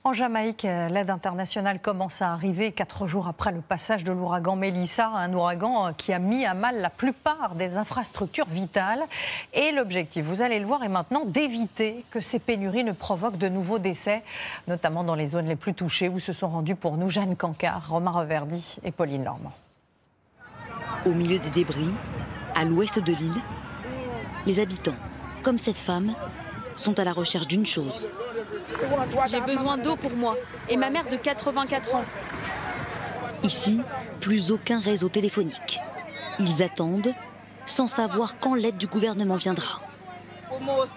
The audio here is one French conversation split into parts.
En Jamaïque, l'aide internationale commence à arriver 4 jours après le passage de l'ouragan Melissa, un ouragan qui a mis à mal la plupart des infrastructures vitales. Et l'objectif, vous allez le voir, est maintenant d'éviter que ces pénuries ne provoquent de nouveaux décès, notamment dans les zones les plus touchées où se sont rendus pour nous Jeanne Cancard, Romain Reverdy et Pauline Normand. Au milieu des débris, à l'ouest de l'île, les habitants, comme cette femme, sont à la recherche d'une chose. J'ai besoin d'eau pour moi et ma mère de 84 ans. Ici, plus aucun réseau téléphonique. Ils attendent sans savoir quand l'aide du gouvernement viendra.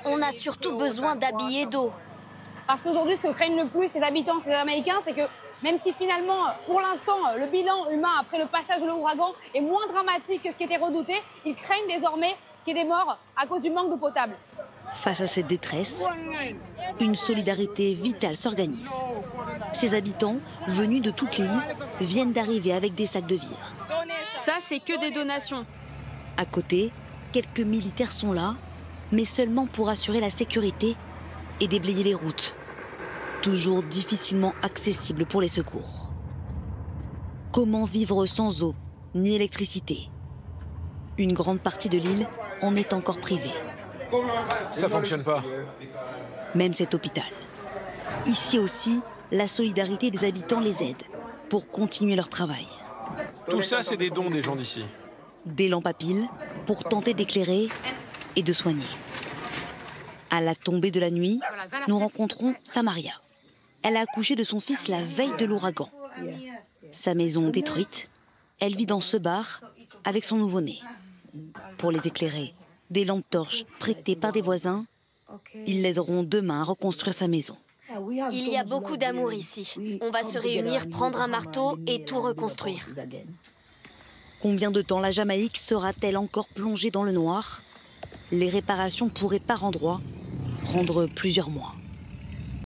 On a surtout besoin d'habits et d'eau. Parce qu'aujourd'hui, ce que craignent le plus ces habitants, ces Jamaïcains, c'est que même si finalement, pour l'instant, le bilan humain après le passage de l'ouragan est moins dramatique que ce qui était redouté, ils craignent désormais qu'il y ait des morts à cause du manque d'eau potable. Face à cette détresse, une solidarité vitale s'organise. Ces habitants, venus de toute l'île, viennent d'arriver avec des sacs de vivres. Ça, c'est que des donations. À côté, quelques militaires sont là, mais seulement pour assurer la sécurité et déblayer les routes, toujours difficilement accessibles pour les secours. Comment vivre sans eau ni électricité? Une grande partie de l'île en est encore privée. Ça fonctionne pas. Même cet hôpital. Ici aussi, la solidarité des habitants les aide pour continuer leur travail. Tout ça, c'est des dons des gens d'ici. Des lampes à piles pour tenter d'éclairer et de soigner. À la tombée de la nuit, nous rencontrons Samaria. Elle a accouché de son fils la veille de l'ouragan. Sa maison détruite, elle vit dans ce bar avec son nouveau-né. Pour les éclairer, des lampes torches prêtées par des voisins, ils l'aideront demain à reconstruire sa maison. Il y a beaucoup d'amour ici. On va se réunir, prendre un marteau et tout reconstruire. Combien de temps la Jamaïque sera-t-elle encore plongée dans le noir? Les réparations pourraient par endroits prendre plusieurs mois.